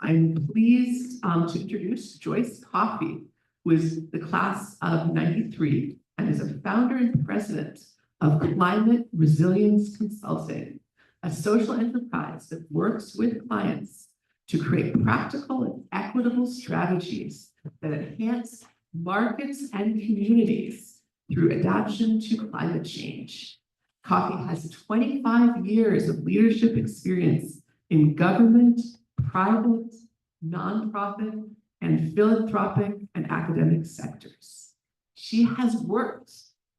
I'm pleased to introduce Joyce Coffey, who is the class of 93 and is a founder and president of Climate Resilience Consulting, a social enterprise that works with clients to create practical and equitable strategies that enhance markets and communities through adaptation to climate change. Coffey has 25 years of leadership experience in government, private, nonprofit, and philanthropic and academic sectors. She has worked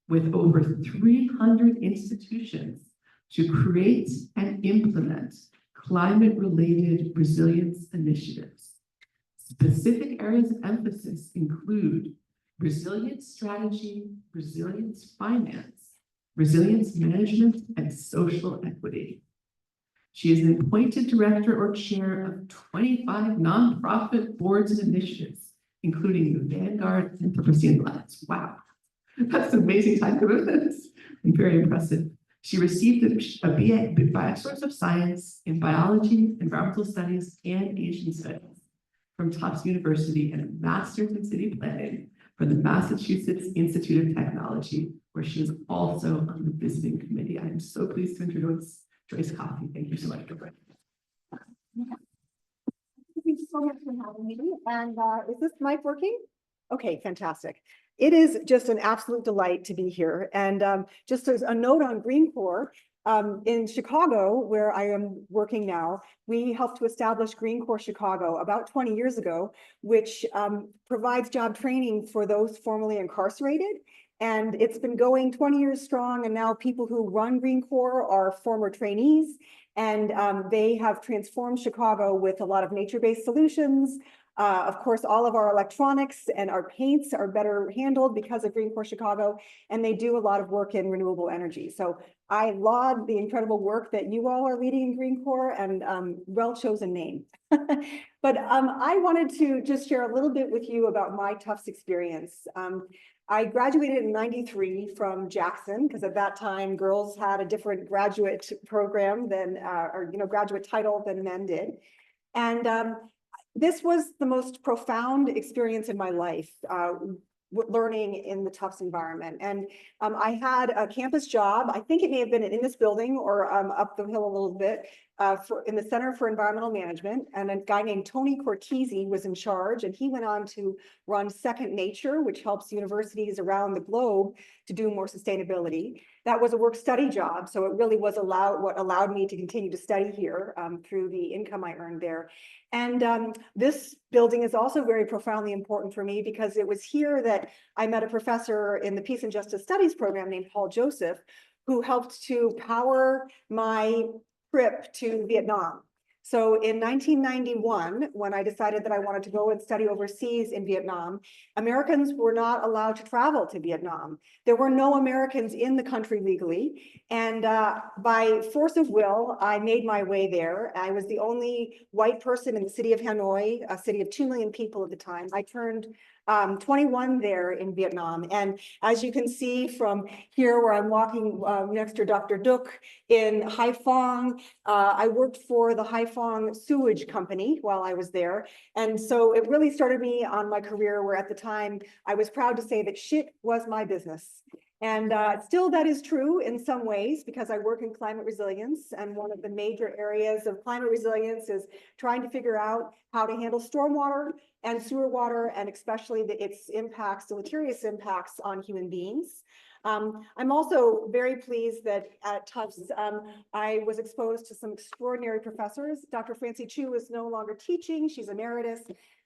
with over 300 institutions to create and implement climate-related resilience initiatives. Specific areas of emphasis include resilience strategy, resilience finance, resilience management, and social equity. She is an appointed director or chair of 25 nonprofit boards and initiatives, including the Vanguard and the Alliance. Wow, that's an amazing time commitments and very impressive. She received a BA, Bachelor's of Science in Biology, Environmental Studies, and Asian Studies from Tufts University and a Master's in City Planning from the Massachusetts Institute of Technology, where she is also on the visiting committee. I am so pleased to introduce Joyce Coffey. Thank you so much for joining us. Thank you so much for having me. And is this mic working? Okay, fantastic. It is just an absolute delight to be here. And just as a note on Green Corps, in Chicago, where I am working now, we helped to establish Green Corps Chicago about 20 years ago, which provides job training for those formerly incarcerated. And it's been going 20 years strong, and now people who run Green Corps are former trainees, and they have transformed Chicago with a lot of nature-based solutions. Of course, all of our electronics and our paints are better handled because of Green Corps Chicago, and they do a lot of work in renewable energy. So I laud the incredible work that you all are leading in Green Corps, and well-chosen name. But I wanted to just share a little bit with you about my Tufts experience. I graduated in '93 from Jackson, because at that time girls had a different graduate program than, graduate title than men did. And this was the most profound experience in my life, learning in the Tufts environment. And I had a campus job. I think it may have been in this building or up the hill a little bit, in the Center for Environmental Management. And a guy named Tony Cortese was in charge, and he went on to run Second Nature, which helps universities around the globe to do more sustainability. That was a work-study job, so it really was what allowed me to continue to study here through the income I earned there. And this building is also very profoundly important for me, because it was here that I met a professor in the Peace and Justice Studies program named Paul Joseph, who helped to power my trip to Vietnam. So in 1991, when I decided that I wanted to go and study overseas in Vietnam, Americans were not allowed to travel to Vietnam. There were no Americans in the country legally. And by force of will, I made my way there. I was the only white person in the city of Hanoi, a city of 2 million people at the time. I turned 21 there in Vietnam. And as you can see from here where I'm walking next to Dr. Duc in Haiphong, I worked for the Haiphong sewage company while I was there. And so it really started me on my career, where at the time I was proud to say that shit was my business. And still that is true in some ways, because I work in climate resilience, and one of the major areas of climate resilience is trying to figure out how to handle stormwater and sewer water, and especially its impacts, deleterious impacts on human beings. I'm also very pleased that at Tufts, I was exposed to some extraordinary professors. Dr. Francie Chu is no longer teaching, she's emeritus,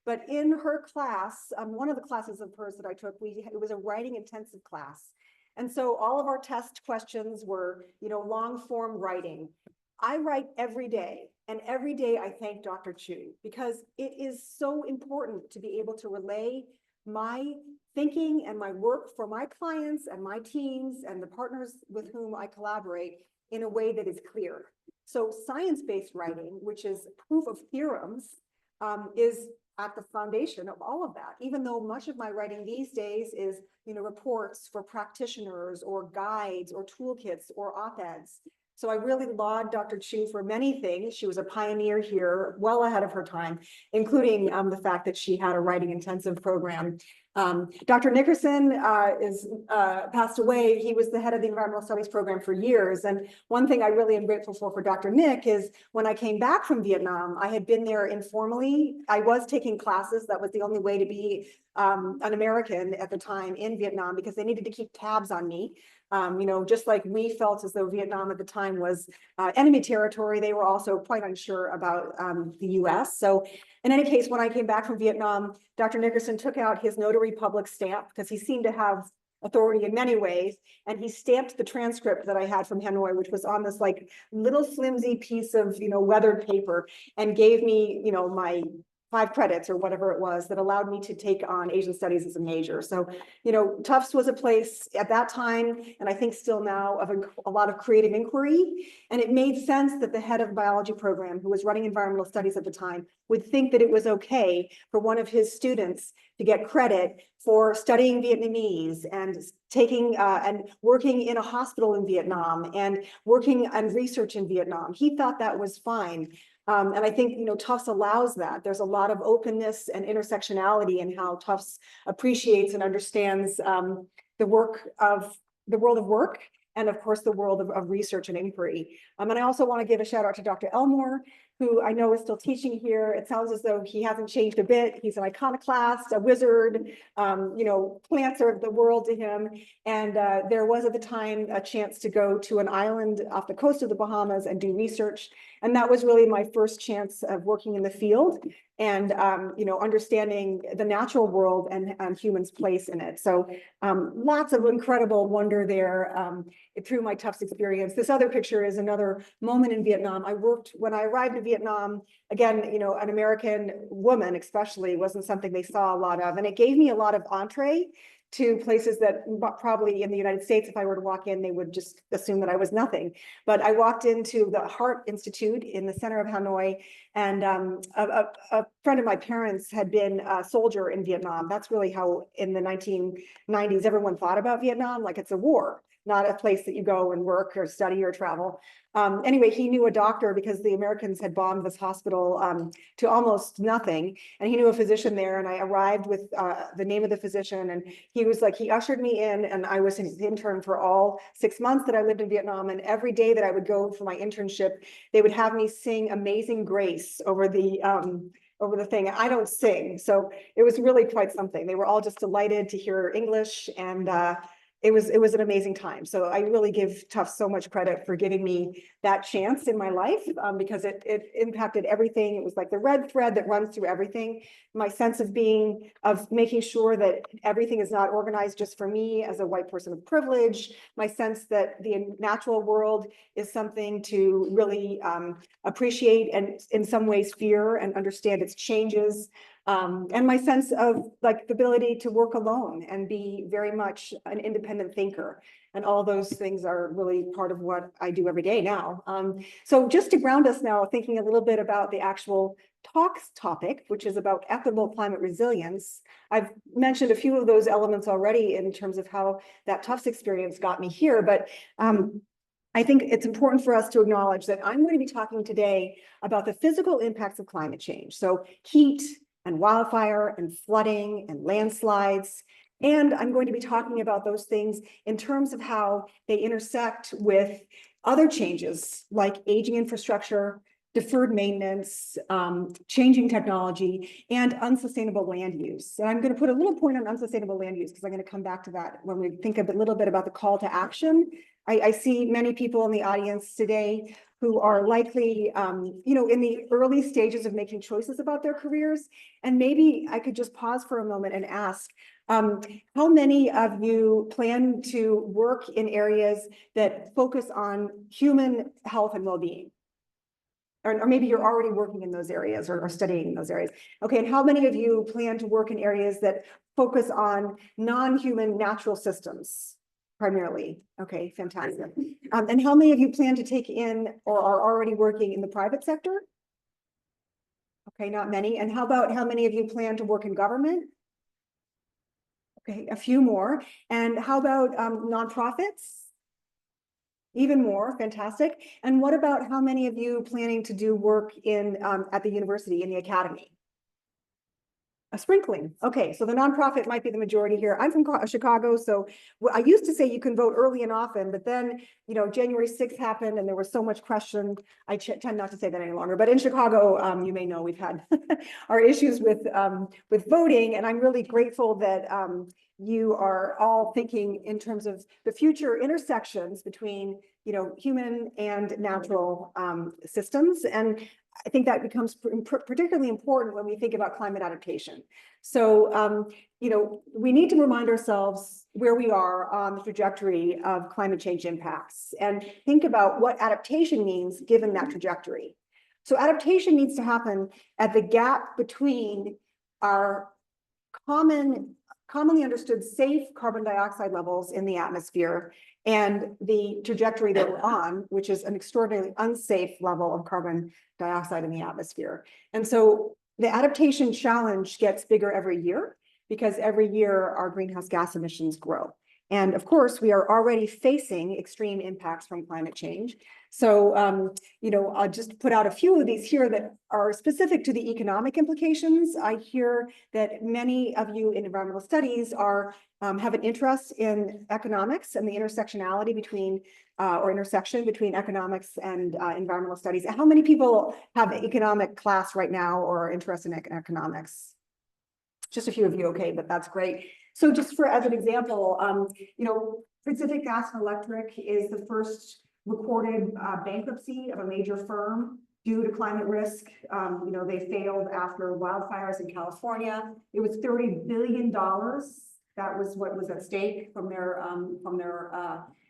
but in her class, one of the classes of hers that I took, it was a writing intensive class. And so all of our test questions were, long form writing. I write every day, and every day I thank Dr. Chu, because it is so important to be able to relay my thinking and my work for my clients and my teams and the partners with whom I collaborate in a way that is clear. So science-based writing, which is proof of theorems, is at the foundation of all of that, even though much of my writing these days is, reports for practitioners or guides or toolkits or op-eds. So I really laud Dr. Chu for many things. She was a pioneer here, well ahead of her time, including the fact that she had a writing intensive program. Dr. Nickerson passed away. He was the head of the environmental studies program for years. And one thing I really am grateful for Dr. Nick is when I came back from Vietnam, I had been there informally. I was taking classes. That was the only way to be an American at the time in Vietnam, because they needed to keep tabs on me. You know, just like we felt as though Vietnam at the time was enemy territory, they were also quite unsure about the US. So in any case, when I came back from Vietnam, Dr. Nickerson took out his notary public stamp, because he seemed to have authority in many ways, and he stamped the transcript that I had from Hanoi, which was on this like little flimsy piece of, you know, weathered paper, and gave me, you know, my 5 credits or whatever it was that allowed me to take on Asian studies as a major. So, you know, Tufts was a place at that time, and I think still now, of a lot of creative inquiry. And it made sense that the head of the biology program, who was running environmental studies at the time, would think that it was okay for one of his students to get credit for studying Vietnamese and taking and working in a hospital in Vietnam and working on research in Vietnam. He thought that was fine. And I think, you know, Tufts allows that. There's a lot of openness and intersectionality in how Tufts appreciates and understands the world of work, and of course, the world of research and inquiry. And I also want to give a shout out to Dr. Elmore, who I know is still teaching here. It sounds as though he hasn't changed a bit. He's an iconoclast, a wizard, you know, plants are the world to him. And there was at the time a chance to go to an island off the coast of the Bahamas and do research. And that was really my first chance of working in the field and, you know, understanding the natural world and humans' place in it. So lots of incredible wonder there through my Tufts experience. This other picture is another moment in Vietnam. When I arrived in Vietnam, again, you know, an American woman especially wasn't something they saw a lot of. And it gave me a lot of entree to places that probably in the United States, if I were to walk in, they would just assume that I was nothing. But I walked into the Heart Institute in the center of Hanoi, and a friend of my parents had been a soldier in Vietnam. That's really how in the 1990s, everyone thought about Vietnam, like it's a war, not a place that you go and work or study or travel. Anyway, he knew a doctor because the Americans had bombed this hospital to almost nothing. And he knew a physician there, and I arrived with the name of the physician, and he was like, he ushered me in, and I was his intern for all 6 months that I lived in Vietnam. And every day that I would go for my internship, they would have me sing Amazing Grace over the thing. I don't sing, so it was really quite something. They were all just delighted to hear English, and it was an amazing time. So I really give Tufts so much credit for giving me that chance in my life, because it impacted everything. It was like the red thread that runs through everything. My sense of making sure that everything is not organized just for me as a white person of privilege. My sense that the natural world is something to really appreciate and in some ways fear and understand its changes. And my sense of like the ability to work alone and be very much an independent thinker. And all those things are really part of what I do every day now. So just to ground us now, thinking a little bit about the actual talks topic, which is about equitable climate resilience. I've mentioned a few of those elements already in terms of how that Tufts experience got me here, but I think it's important for us to acknowledge that I'm going to be talking today about the physical impacts of climate change. So heat and wildfire and flooding and landslides. And I'm going to be talking about those things in terms of how they intersect with other changes like aging infrastructure, deferred maintenance, changing technology, and unsustainable land use. And I'm going to put a little point on unsustainable land use because I'm going to come back to that when we think a little bit about the call to action. I see many people in the audience today who are likely, you know, in the early stages of making choices about their careers. And maybe I could just pause for a moment and ask, how many of you plan to work in areas that focus on human health and well-being? Or maybe you're already working in those areas or studying in those areas. Okay, and how many of you plan to work in areas that focus on non-human natural systems? Primarily. Okay, fantastic. And how many of you plan to take in or are already working in the private sector? Okay, not many. And how about how many of you plan to work in government? Okay, a few more. And how about nonprofits? Even more, fantastic. And what about how many of you planning to do work in at the university, in the academy? A sprinkling. Okay, so the nonprofit might be the majority here. I'm from Chicago, so I used to say you can vote early and often, but then, you know, January 6th happened and there was so much question. I tend not to say that any longer, but in Chicago, you may know we've had our issues with voting, and I'm really grateful that you are all thinking in terms of the future intersections between, you know, human and natural systems. And I think that becomes particularly important when we think about climate adaptation. So, you know, we need to remind ourselves where we are on the trajectory of climate change impacts and think about what adaptation means given that trajectory. So adaptation needs to happen at the gap between our commonly understood safe carbon dioxide levels in the atmosphere and the trajectory that we're on, which is an extraordinarily unsafe level of carbon dioxide in the atmosphere. And so the adaptation challenge gets bigger every year because every year our greenhouse gas emissions grow. And of course, we are already facing extreme impacts from climate change. So, you know, I'll just put out a few of these here that are specific to the economic implications. I hear that many of you in environmental studies are have an interest in economics and the intersectionality between or intersection between economics and environmental studies. How many people have an economic class right now or are interested in economics? Just a few of you, okay, but that's great. So just for as an example, you know, Pacific Gas and Electric is the first recorded bankruptcy of a major firm due to climate risk. You know, they failed after wildfires in California. It was $30 billion. That was what was at stake from their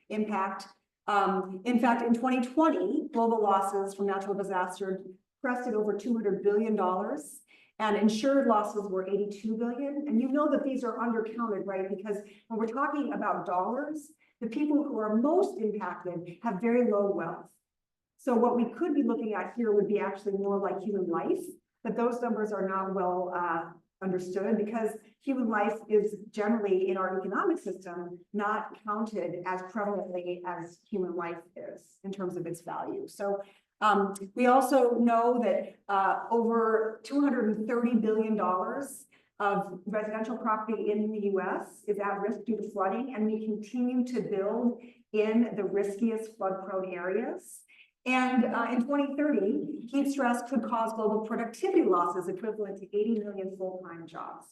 impact. In fact, in 2020, global losses from natural disaster crested over $200 billion. And insured losses were 82 billion. And you know that these are undercounted, right? Because when we're talking about dollars, the people who are most impacted have very low wealth. So what we could be looking at here would be actually more like human life, but those numbers are not well understood because human life is generally in our economic system not counted as prevalently as human life is in terms of its value. So we also know that over $230 billion of residential property in the US is at risk due to flooding, and we continue to build in the riskiest flood-prone areas. And in 2030, heat stress could cause global productivity losses equivalent to 80 million full-time jobs.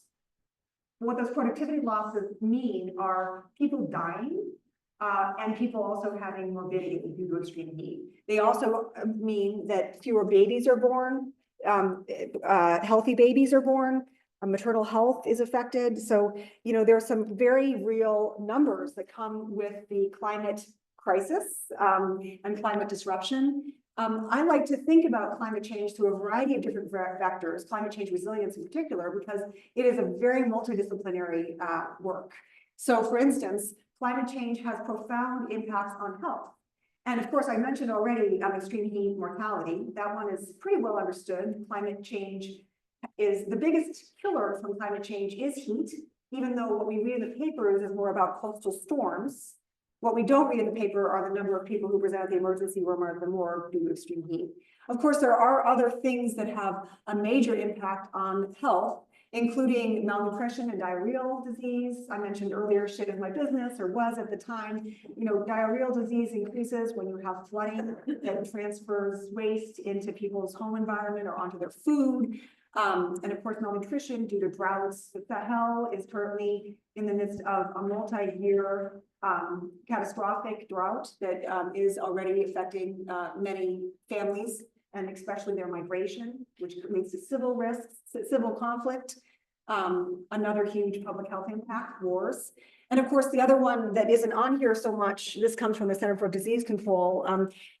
What those productivity losses mean are people dying, and people also having morbidity due to extreme heat. They also mean that fewer babies are born, healthy babies are born, maternal health is affected. So, you know, there are some very real numbers that come with the climate crisis and climate disruption. I like to think about climate change through a variety of different vectors, climate change resilience in particular, because it is a very multidisciplinary work. So for instance, climate change has profound impacts on health. And of course, I mentioned already extreme heat mortality. That one is pretty well understood. Climate change is the biggest killer from climate change is heat, even though what we read in the papers is more about coastal storms. What we don't read in the paper are the number of people who present at the emergency room or the morgue due to extreme heat. Of course, there are other things that have a major impact on health, including malnutrition and diarrheal disease. I mentioned earlier, shit is my business, or was at the time. You know, diarrheal disease increases when you have flooding that transfers waste into people's home environment or onto their food. And of course, malnutrition due to droughts. The Sahel is currently in the midst of a multi-year catastrophic drought that is already affecting many families, and especially their migration, which leads to civil risks, civil conflict, another huge public health impact, wars. And of course, the other one that isn't on here so much, this comes from the Center for Disease Control,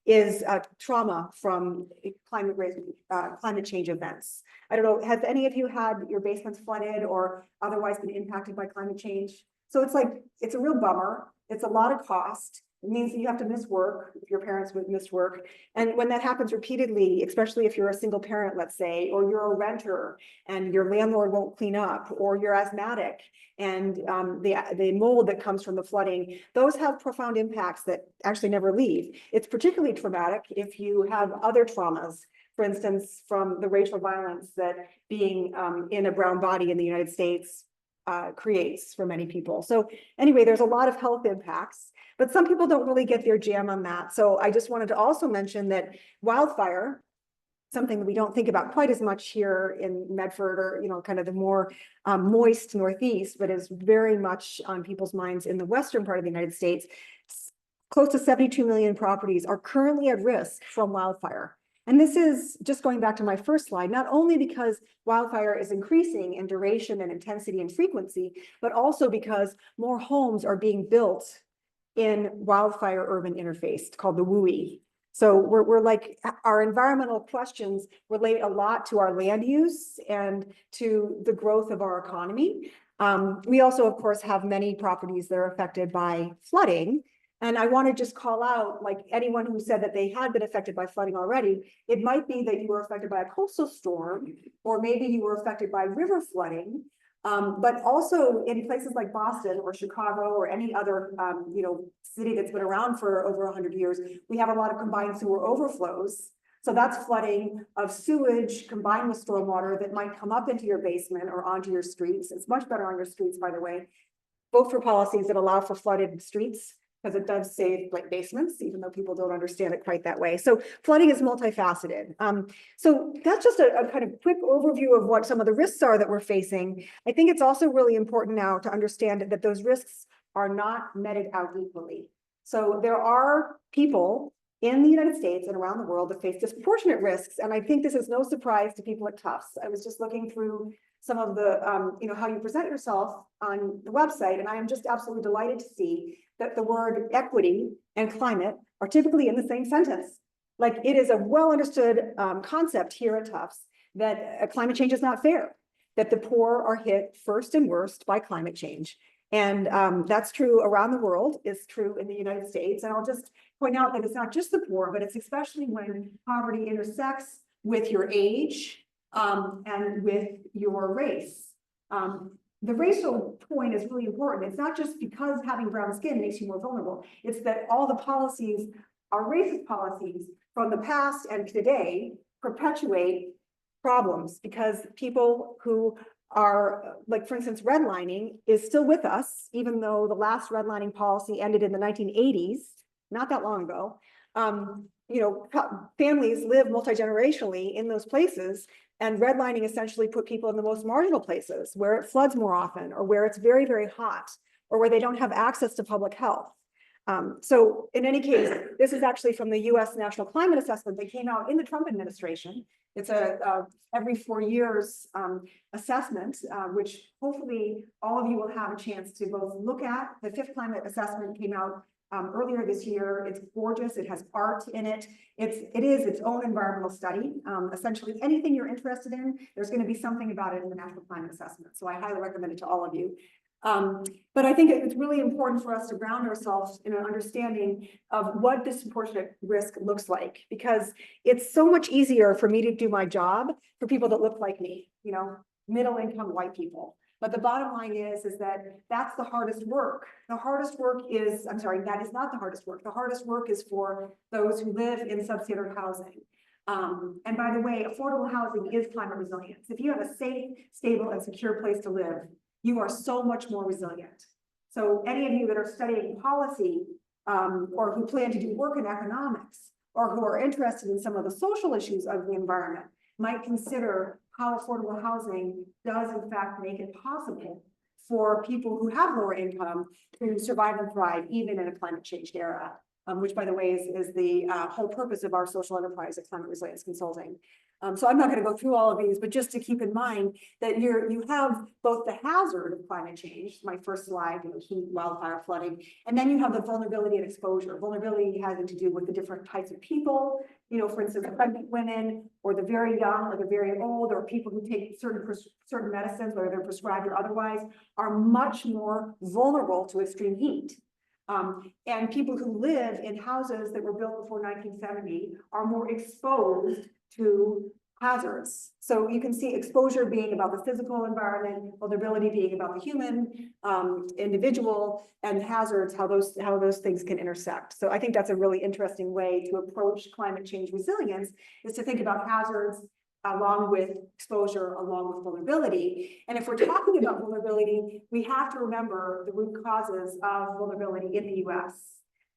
is trauma from climate change events. I don't know, have any of you had your basements flooded or otherwise been impacted by climate change? So it's like, it's a real bummer. It's a lot of cost. It means that you have to miss work if your parents would miss work. And when that happens repeatedly, especially if you're a single parent, let's say, or you're a renter and your landlord won't clean up, or you're asthmatic and the mold that comes from the flooding, those have profound impacts that actually never leave. It's particularly traumatic if you have other traumas, for instance, from the racial violence that being in a brown body in the United States creates for many people. So anyway, there's a lot of health impacts, but some people don't really get their jam on that. So I just wanted to also mention that wildfire, something that we don't think about quite as much here in Medford or, you know, kind of the more moist Northeast, but is very much on people's minds in the western part of the United States. Close to 72 million properties are currently at risk from wildfire. And this is just going back to my first slide, not only because wildfire is increasing in duration and intensity and frequency, but also because more homes are being built in wildfire urban interface called the WUI. So we're like, our environmental questions relate a lot to our land use and to the growth of our economy. We also, of course, have many properties that are affected by flooding. And I want to just call out, like anyone who said that they had been affected by flooding already, it might be that you were affected by a coastal storm, or maybe you were affected by river flooding. But also in places like Boston or Chicago or any other, you know, city that's been around for over 100 years, we have a lot of combined sewer overflows. So that's flooding of sewage combined with stormwater that might come up into your basement or onto your streets. It's much better on your streets, by the way. Vote for policies that allow for flooded streets, because it does save like basements, even though people don't understand it quite that way. So flooding is multifaceted. So that's just a kind of quick overview of what some of the risks are that we're facing. I think it's also really important now to understand that those risks are not meted out equally. So there are people in the United States and around the world that face disproportionate risks. And I think this is no surprise to people at Tufts. I was just looking through some of the, you know, how you present yourself on the website. And I am just absolutely delighted to see that the word equity and climate are typically in the same sentence. Like, it is a well understood concept here at Tufts that climate change is not fair, that the poor are hit first and worst by climate change. And that's true around the world, it's true in the United States. And I'll just point out that it's not just the poor, but it's especially when poverty intersects with your age and with your race. The racial point is really important. It's not just because having brown skin makes you more vulnerable. It's that all the policies, our racist policies from the past and today, perpetuate problems because people who are, like, for instance, redlining is still with us, even though the last redlining policy ended in the 1980s, not that long ago. You know, families live multi-generationally in those places. And redlining essentially put people in the most marginal places where it floods more often, or where it's very, very hot, or where they don't have access to public health. So in any case, this is actually from the US National Climate Assessment that came out in the Trump administration. It's a every 4 years assessment, which hopefully all of you will have a chance to both look at. The 5th climate assessment came out earlier this year. It's gorgeous. It has art in it. It is its own environmental study. Essentially, anything you're interested in, there's going to be something about it in the National Climate Assessment. So I highly recommend it to all of you. But I think it's really important for us to ground ourselves in an understanding of what disproportionate risk looks like, because it's so much easier for me to do my job for people that look like me, you know, middle-income white people. But the bottom line is that that's the hardest work. The hardest work is, I'm sorry, that is not the hardest work. The hardest work is for those who live in substandard housing. And by the way, affordable housing is climate resilience. If you have a safe, stable, and secure place to live, you are so much more resilient. So any of you that are studying policy or who plan to do work in economics, or who are interested in some of the social issues of the environment, might consider how affordable housing does in fact make it possible for people who have lower income to survive and thrive even in a climate change era, which, by the way, is the whole purpose of our social enterprise at Climate Resilience Consulting. So I'm not going to go through all of these, but just to keep in mind that you have both the hazard of climate change, my first slide, you know, heat, wildfire, flooding, and then you have the vulnerability and exposure. Vulnerability having to do with the different types of people, you know, for instance, pregnant women, or the very young, or the very old, or people who take certain medicines, whether they're prescribed or otherwise, are much more vulnerable to extreme heat. And people who live in houses that were built before 1970 are more exposed to hazards. So you can see exposure being about the physical environment, vulnerability being about the human, individual, and hazards, how those things can intersect. So I think that's a really interesting way to approach climate change resilience, is to think about hazards along with exposure, along with vulnerability. And if we're talking about vulnerability, we have to remember the root causes of vulnerability in the US.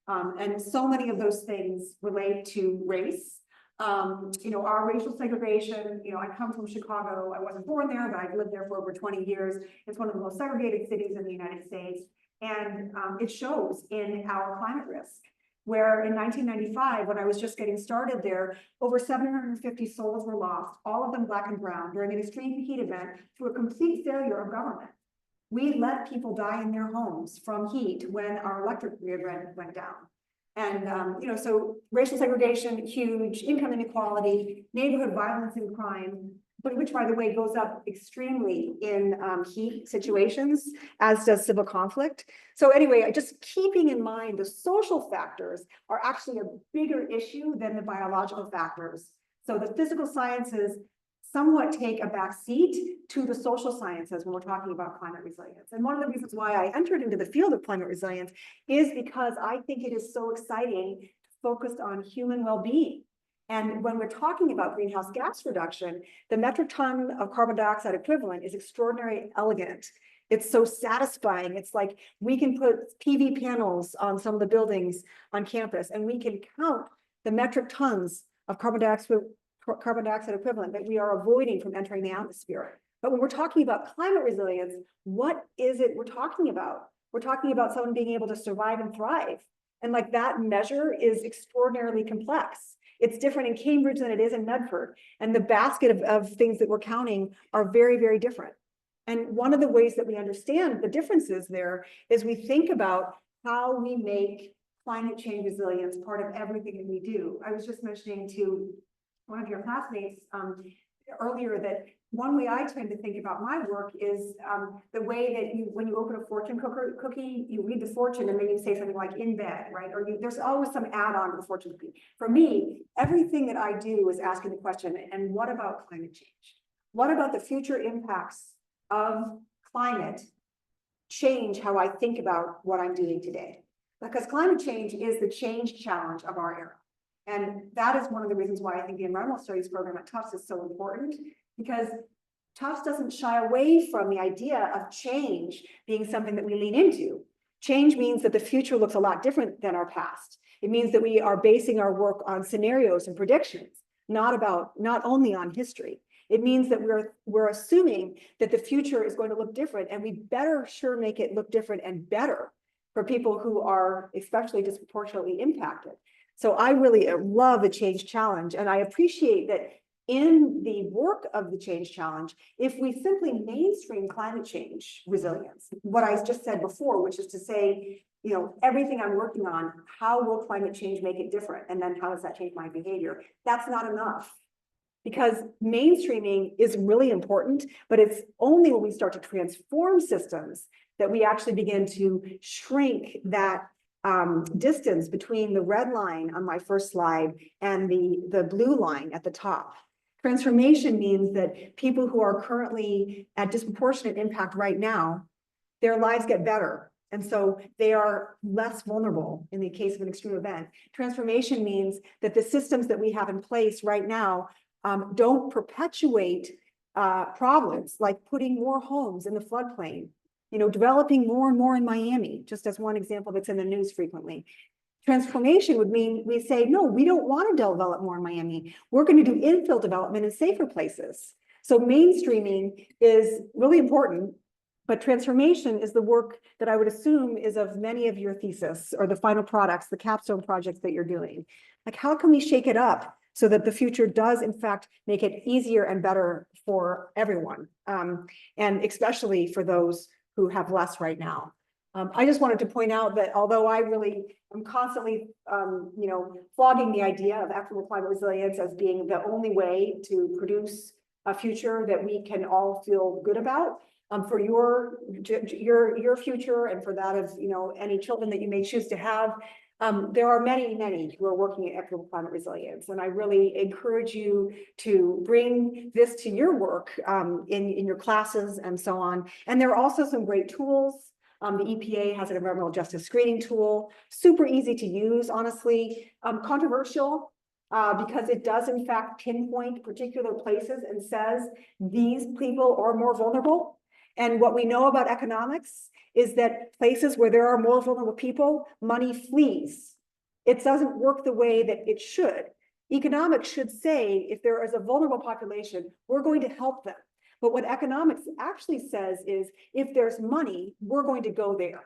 And so many of those things relate to race. Our racial segregation, I come from Chicago. I wasn't born there, but I've lived there for over 20 years. It's one of the most segregated cities in the United States. And it shows in our climate risk, where in 1995, when I was just getting started there, over 750 souls were lost, all of them Black and brown, during an extreme heat event through a complete failure of government. We let people die in their homes from heat when our electric grid went down. And, so racial segregation, huge, income inequality, neighborhood violence and crime, but which, by the way, goes up extremely in heat situations, as does civil conflict. So anyway, just keeping in mind the social factors are actually a bigger issue than the biological factors. So the physical sciences somewhat take a back seat to the social sciences when we're talking about climate resilience. And one of the reasons why I entered into the field of climate resilience is because I think it is so exciting, focused on human well-being. And when we're talking about greenhouse gas reduction, the metric ton of carbon dioxide equivalent is extraordinarily elegant. It's so satisfying. It's like we can put PV panels on some of the buildings on campus, and we can count the metric tons of carbon dioxide equivalent that we are avoiding from entering the atmosphere. But when we're talking about climate resilience, what is it we're talking about? We're talking about someone being able to survive and thrive. And like that measure is extraordinarily complex. It's different in Cambridge than it is in Medford. And the basket of things that we're counting are very, very different. And one of the ways that we understand the differences there is we think about how we make climate change resilience part of everything that we do. I was just mentioning to one of your classmates earlier that one way I tend to think about my work is the way that when you open a fortune cookie, you read the fortune and then you say something like in bed, right? Or there's always some add-on to the fortune cookie. For me, everything that I do is asking the question, and what about climate change? What about the future impacts of climate change how I think about what I'm doing today? Because climate change is the change challenge of our era. And that is one of the reasons why I think the environmental studies program at Tufts is so important, because Tufts doesn't shy away from the idea of change being something that we lean into. Change means that the future looks a lot different than our past. It means that we are basing our work on scenarios and predictions, not only on history. It means that we're assuming that the future is going to look different, and we better sure make it look different and better for people who are especially disproportionately impacted. So I really love the change challenge, and I appreciate that in the work of the change challenge, if we simply mainstream climate change resilience, what I just said before, which is to say, everything I'm working on, how will climate change make it different? And then how does that change my behavior? That's not enough. Because mainstreaming is really important, but it's only when we start to transform systems that we actually begin to shrink that distance between the red line on my first slide and the blue line at the top. Transformation means that people who are currently at disproportionate impact right now, their lives get better. And so they are less vulnerable in the case of an extreme event. Transformation means that the systems that we have in place right now don't perpetuate problems like putting more homes in the floodplain, developing more and more in Miami, just as one example that's in the news frequently. Transformation would mean we say, no, we don't want to develop more in Miami. We're going to do infill development in safer places. So mainstreaming is really important, but transformation is the work that I would assume is of many of your thesis or the final products, the capstone projects that you're doing. Like, how can we shake it up so that the future does, in fact, make it easier and better for everyone, and especially for those who have less right now. I just wanted to point out that although I really am constantly, flogging the idea of equitable climate resilience as being the only way to produce a future that we can all feel good about. For your future and for that of, any children that you may choose to have. There are many, many who are working at Equitable Climate Resilience, and I really encourage you to bring this to your work in your classes and so on. And there are also some great tools. The EPA has an environmental justice screening tool, super easy to use, honestly, controversial. Because it does in fact pinpoint particular places and says these people are more vulnerable. And what we know about economics is that places where there are more vulnerable people, money flees. It doesn't work the way that it should. Economics should say if there is a vulnerable population, we're going to help them. But what economics actually says is if there's money, we're going to go there.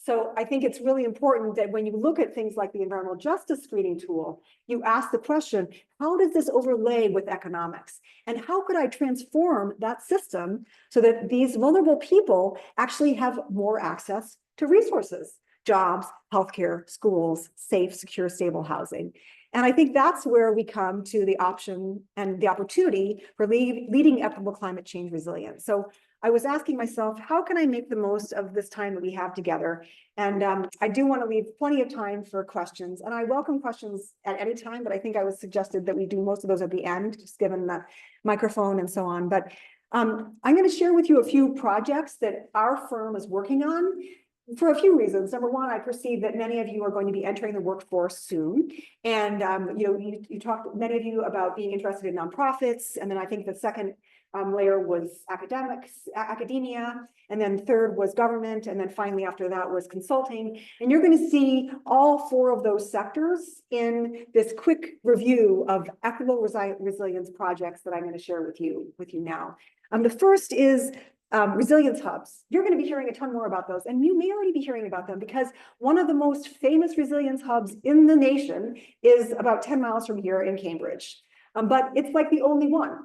So I think it's really important that when you look at things like the environmental justice screening tool, you ask the question, how does this overlay with economics? And how could I transform that system so that these vulnerable people actually have more access to resources, jobs, healthcare, schools, safe, secure, stable housing? And I think that's where we come to the option and the opportunity for leading equitable climate change resilience. So I was asking myself, how can I make the most of this time that we have together? And I do want to leave plenty of time for questions, and I welcome questions at any time, but I think I was suggested that we do most of those at the end, just given the microphone and so on. But I'm going to share with you a few projects that our firm is working on for a few reasons. Number one, I perceive that many of you are going to be entering the workforce soon. And, you talked, many of you, about being interested in nonprofits. And then I think the second layer was academia, and then third was government, and then finally after that was consulting. And you're going to see all four of those sectors in this quick review of equitable resilience projects that I'm going to share with you now. The first is resilience hubs. You're going to be hearing a ton more about those, and you may already be hearing about them because one of the most famous resilience hubs in the nation is about 10 miles from here in Cambridge. But it's like the only one.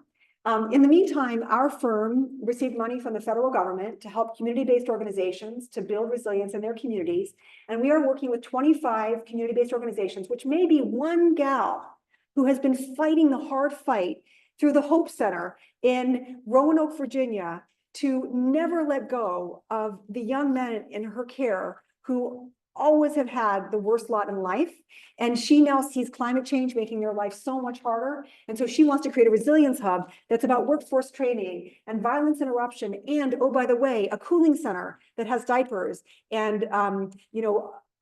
In the meantime, our firm received money from the federal government to help community-based organizations to build resilience in their communities. And we are working with 25 community-based organizations, which may be one gal who has been fighting the hard fight through the Hope Center in Roanoke, Virginia, to never let go of the young men in her care who always have had the worst lot in life. And she now sees climate change making their life so much harder. And so she wants to create a resilience hub that's about workforce training and violence interruption. And, oh, by the way, a cooling center that has diapers and,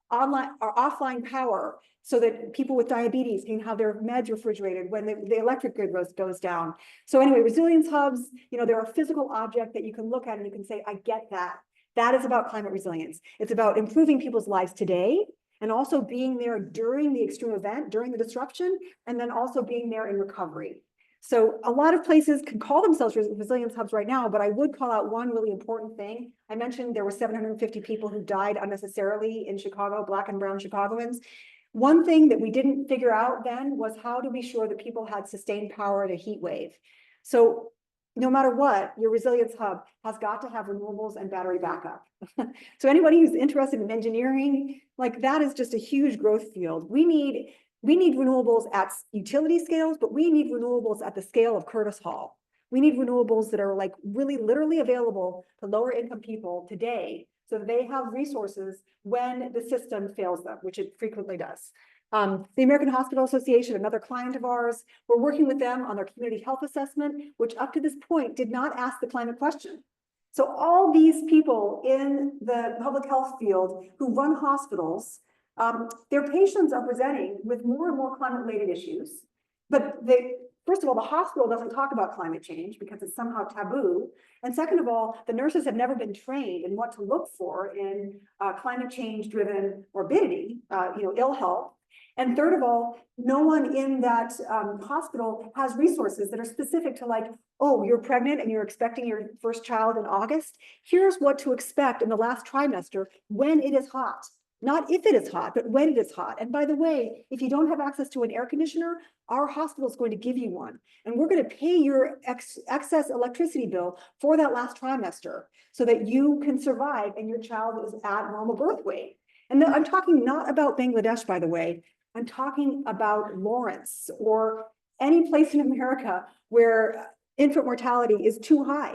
online or offline power so that people with diabetes can have their meds refrigerated when the electric grid goes down. So anyway, resilience hubs, they're a physical object that you can look at and you can say, I get that. That is about climate resilience. It's about improving people's lives today and also being there during the extreme event, during the disruption, and then also being there in recovery. So a lot of places can call themselves resilience hubs right now, but I would call out one really important thing. I mentioned there were 750 people who died unnecessarily in Chicago, Black and brown Chicagoans. One thing that we didn't figure out then was how to be sure that people had sustained power in a heat wave. So no matter what, your resilience hub has got to have renewables and battery backup. So anybody who's interested in engineering, like that is just a huge growth field. We need renewables at utility scales, but we need renewables at the scale of Curtis Hall. We need renewables that are like really literally available to lower income people today so that they have resources when the system fails them, which it frequently does. The American Hospital Association, another client of ours, we're working with them on their community health assessment, which up to this point did not ask the climate question. So all these people in the public health field who run hospitals, their patients are presenting with more and more climate-related issues. But first of all, the hospital doesn't talk about climate change because it's somehow taboo. And second of all, the nurses have never been trained in what to look for in climate change-driven morbidity, ill health. And third of all, no one in that hospital has resources that are specific to like, oh, you're pregnant and you're expecting your first child in August. Here's what to expect in the last trimester when it is hot. Not if it is hot, but when it is hot. And by the way, if you don't have access to an air conditioner, our hospital is going to give you one. And we're going to pay your excess electricity bill for that last trimester so that you can survive and your child is at normal birth weight. And I'm talking not about Bangladesh, by the way. I'm talking about Lawrence or any place in America where infant mortality is too high.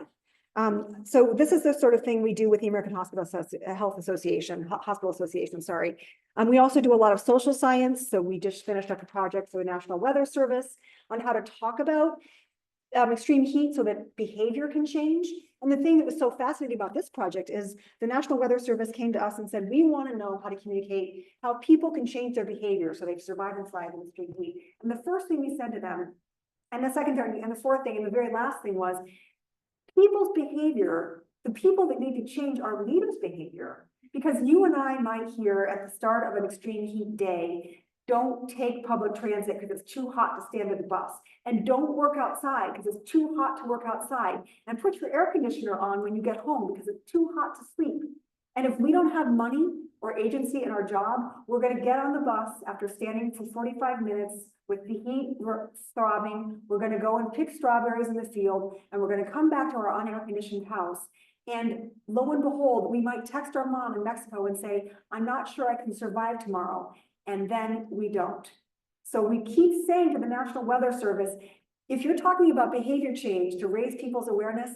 So this is the sort of thing we do with the American Hospital Health Association, Hospital Association, sorry. We also do a lot of social science. So we just finished up a project for the National Weather Service on how to talk about extreme heat so that behavior can change. And the thing that was so fascinating about this project is the National Weather Service came to us and said, we want to know how to communicate how people can change their behavior so they've survived and thrived in extreme heat. And the first thing we said to them, and the second thing, and the fourth thing, and the very last thing was, people's behavior, the people that need to change our leaders' behavior, because you and I might hear at the start of an extreme heat day, don't take public transit because it's too hot to stand at the bus, and don't work outside because it's too hot to work outside, and put your air conditioner on when you get home because it's too hot to sleep. And if we don't have money or agency in our job, we're going to get on the bus after standing for 45 minutes with the heat throbbing. We're going to go and pick strawberries in the field, and we're going to come back to our unair-conditioned house. And lo and behold, we might text our mom in Mexico and say, I'm not sure I can survive tomorrow. And then we don't. So we keep saying to the National Weather Service, if you're talking about behavior change to raise people's awareness,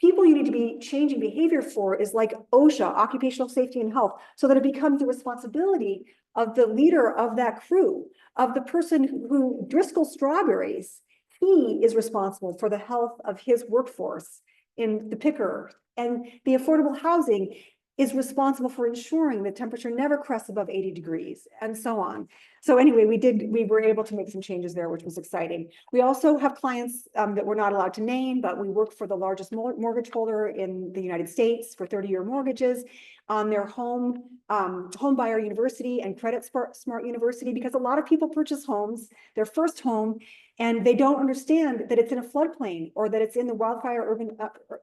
people you need to be changing behavior for is like OSHA, occupational safety and health, so that it becomes the responsibility of the leader of that crew, of the person who Driscoll strawberries. He is responsible for the health of his workforce in the picker, and the affordable housing is responsible for ensuring the temperature never crests above 80 degrees and so on. So anyway, we were able to make some changes there, which was exciting. We also have clients that we're not allowed to name, but we work for the largest mortgage holder in the United States for 30-year mortgages on their home buyer university and credit smart university, because a lot of people purchase homes, their first home, and they don't understand that it's in a floodplain or that it's in the wildfire urban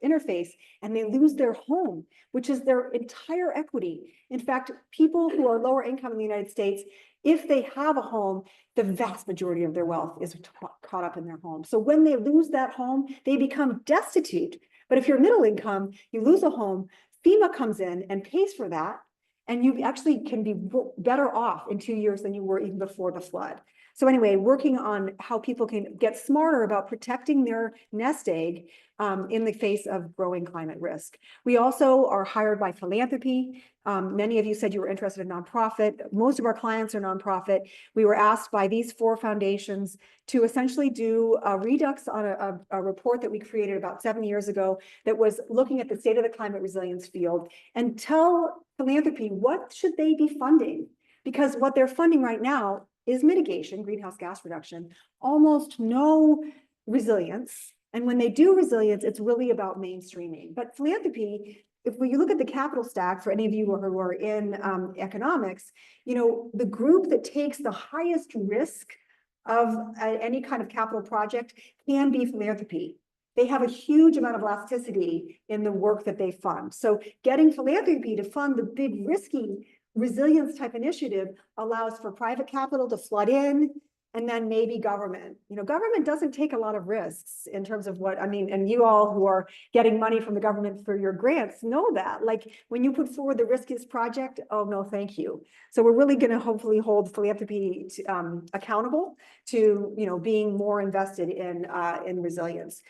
interface, and they lose their home, which is their entire equity. In fact, people who are lower income in the United States, if they have a home, the vast majority of their wealth is caught up in their home. So when they lose that home, they become destitute. But if you're middle income, you lose a home, FEMA comes in and pays for that, and you actually can be better off in 2 years than you were even before the flood. So anyway, working on how people can get smarter about protecting their nest egg in the face of growing climate risk. We also are hired by philanthropy. Many of you said you were interested in nonprofit. Most of our clients are nonprofit. We were asked by these 4 foundations to essentially do a redux on a report that we created about 7 years ago that was looking at the state of the climate resilience field and tell philanthropy what should they be funding, because what they're funding right now is mitigation, greenhouse gas reduction, almost no resilience. And when they do resilience, it's really about mainstreaming. But philanthropy, if we look at the capital stack, for any of you who are in economics, you know, the group that takes the highest risk of any kind of capital project can be philanthropy. They have a huge amount of elasticity in the work that they fund. So getting philanthropy to fund the big risky resilience type initiative allows for private capital to flood in, and then maybe government. You know, government doesn't take a lot of risks in terms of what, I mean, and you all who are getting money from the government for your grants know that. Like when you put forward the riskiest project, oh no, thank you. So we're really going to hopefully hold philanthropy accountable to, you know, being more invested in resilience.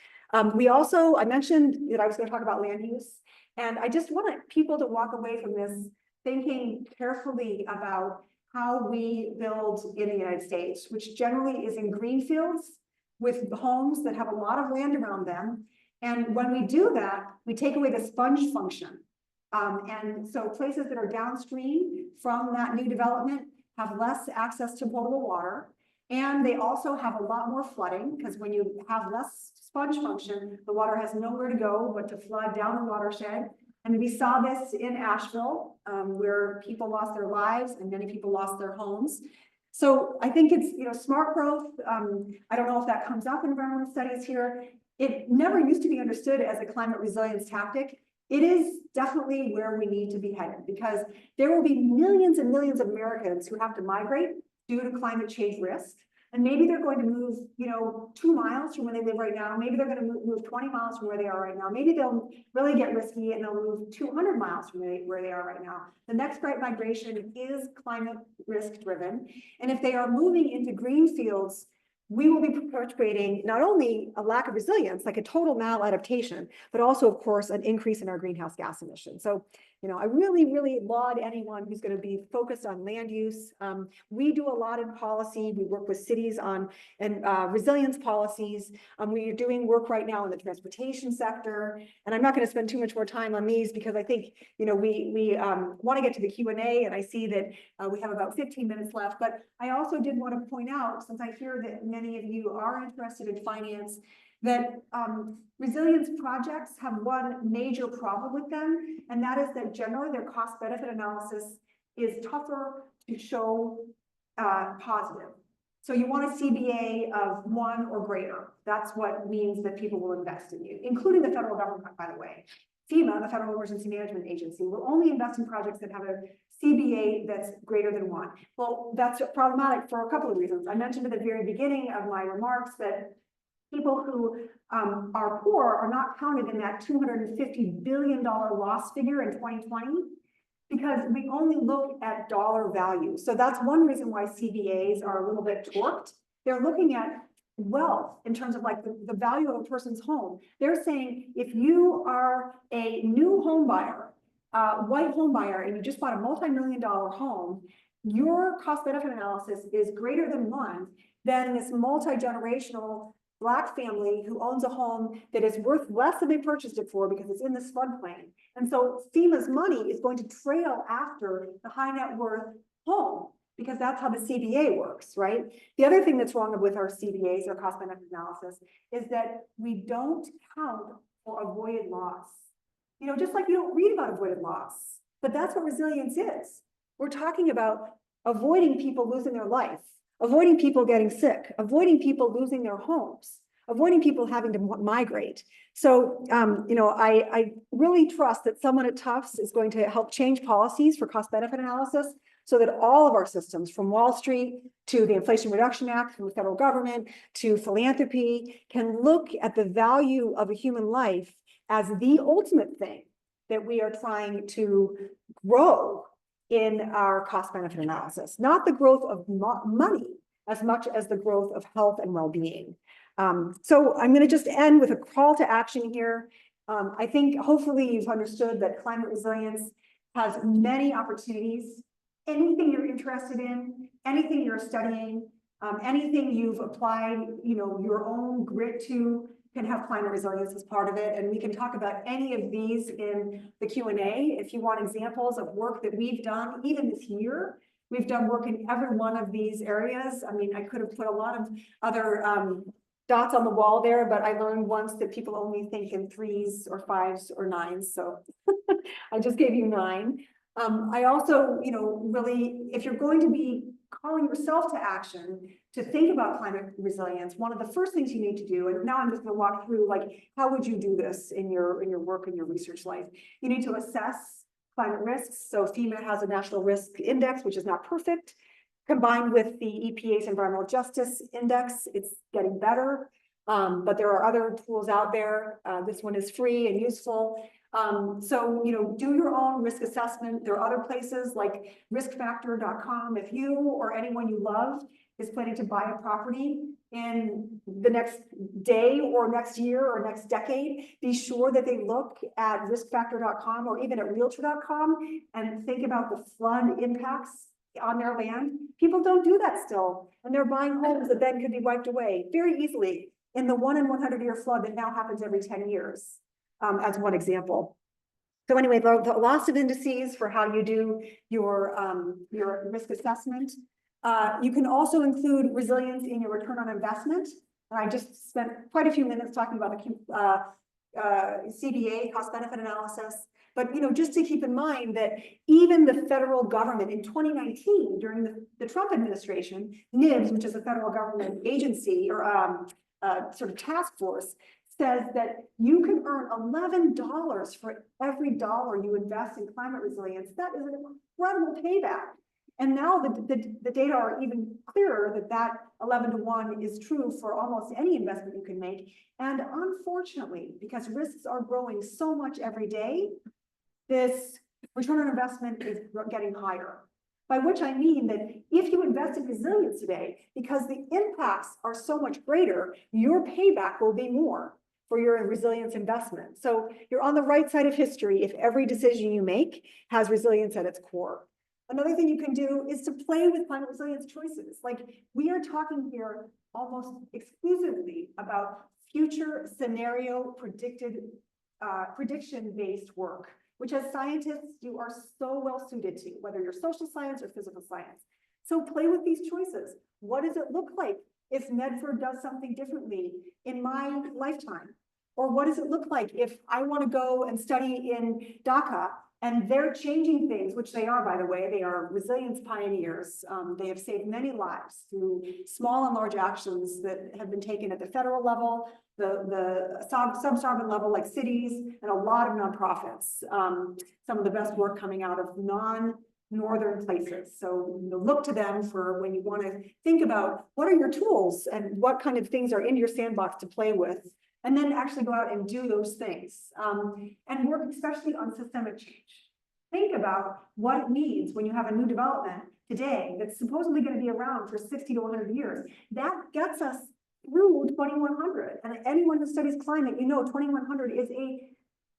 We also, I mentioned that I was going to talk about land use, and I just want people to walk away from this thinking carefully about how we build in the United States, which generally is in green fields with homes that have a lot of land around them. And when we do that, we take away the sponge function. And so places that are downstream from that new development have less access to potable water. And they also have a lot more flooding, because when you have less sponge function, the water has nowhere to go but to flood down the watershed. And we saw this in Asheville, where people lost their lives and many people lost their homes. So I think it's, you know, smart growth. I don't know if that comes up in environmental studies here. It never used to be understood as a climate resilience tactic. It is definitely where we need to be headed, because there will be millions and millions of Americans who have to migrate due to climate change risk. And maybe they're going to move, you know, 2 miles from where they live right now. Maybe they're going to move 20 miles from where they are right now. Maybe they'll really get risky and they'll move 200 miles from where they are right now. The next great migration is climate risk driven. And if they are moving into green fields we will be perpetuating not only a lack of resilience, like a total maladaptation, but also, of course, an increase in our greenhouse gas emissions. So, I really, really laud anyone who's going to be focused on land use. We do a lot in policy. We work with cities on resilience policies. We are doing work right now in the transportation sector. And I'm not going to spend too much more time on these because I think, we want to get to the Q&A, and I see that we have about 15 minutes left. But I also did want to point out, since I hear that many of you are interested in finance, that resilience projects have one major problem with them, and that is that generally their cost-benefit analysis is tougher to show positive. So you want a CBA of 1 or greater. That's what means that people will invest in you, including the federal government, by the way. FEMA, the Federal Emergency Management Agency, will only invest in projects that have a CBA that's greater than 1. Well, that's problematic for a couple of reasons. I mentioned at the very beginning of my remarks that people who are poor are not counted in that $250 billion loss figure in 2020 because we only look at dollar value. So that's one reason why CBAs are a little bit torqued. They're looking at wealth in terms of like the value of a person's home. They're saying if you are a new home buyer, white home buyer, and you just bought a multi-million-dollar home, your cost-benefit analysis is greater than 1, then this multi-generational Black family who owns a home that is worth less than they purchased it for because it's in this floodplain. And so FEMA's money is going to trail after the high net worth home because that's how the CBA works, right? The other thing that's wrong with our CBAs, our cost benefit analysis, is that we don't count for avoided loss. Just like you don't read about avoided loss, but that's what resilience is. We're talking about avoiding people losing their life, avoiding people getting sick, avoiding people losing their homes, avoiding people having to migrate. So, I really trust that someone at Tufts is going to help change policies for cost benefit analysis so that all of our systems, from Wall Street to the Inflation Reduction Act from the federal government to philanthropy, can look at the value of a human life as the ultimate thing that we are trying to grow in our cost benefit analysis, not the growth of money as much as the growth of health and well-being. So I'm going to just end with a call to action here. I think hopefully you've understood that climate resilience has many opportunities. Anything you're interested in, anything you're studying, anything you've applied, your own grit to, can have climate resilience as part of it. And we can talk about any of these in the Q&A. If you want examples of work that we've done, even this year, we've done work in every one of these areas. I mean, I could have put a lot of other dots on the wall there, but I learned once that people only think in 3s or 5s or 9s. So I just gave you 9. I also, really, if you're going to be calling yourself to action to think about climate resilience, one of the first things you need to do, and now I'm just going to walk through, like, how would you do this in your work and your research life? You need to assess climate risks. So FEMA has a national risk index, which is not perfect. Combined with the EPA's environmental justice index, it's getting better. But there are other tools out there. This one is free and useful. So, do your own risk assessment. There are other places like riskfactor.com. If you or anyone you love is planning to buy a property in the next day or next year or next decade, be sure that they look at riskfactor.com or even at realtor.com and think about the flood impacts on their land. People don't do that still, and they're buying homes that then could be wiped away very easily in the 1 in 100 year flood that now happens every 10 years, as one example. So anyway, the loss of indices for how you do your risk assessment. You can also include resilience in your return on investment. And I just spent quite a few minutes talking about the CBA, cost benefit analysis. But just to keep in mind that even the federal government in 2019, during the Trump administration, NIBS, which is a federal government agency or sort of task force, says that you can earn $11 for every dollar you invest in climate resilience. That is an incredible payback. And now the data are even clearer that 11 to 1 is true for almost any investment you can make. And unfortunately, because risks are growing so much every day, this return on investment is getting higher. By which I mean that if you invest in resilience today, because the impacts are so much greater, your payback will be more for your resilience investment. So you're on the right side of history if every decision you make has resilience at its core. Another thing you can do is to play with climate resilience choices. Like, we are talking here almost exclusively about future scenario prediction-based work, which as scientists, you are so well suited to, whether you're social science or physical science. So play with these choices. What does it look like if Medford does something differently in my lifetime? Or what does it look like if I want to go and study in Dhaka and they're changing things, which they are, by the way, they are resilience pioneers. They have saved many lives through small and large actions that have been taken at the federal level, the sub-sovereign level, like cities, and a lot of nonprofits. Some of the best work coming out of non-northern places. So look to them for when you want to think about what are your tools and what kind of things are in your sandbox to play with. And then actually go out and do those things, and work especially on systemic change. Think about what it means when you have a new development today that's supposedly going to be around for 60 to 100 years. That gets us through 2100. And anyone who studies climate, you know 2100 is a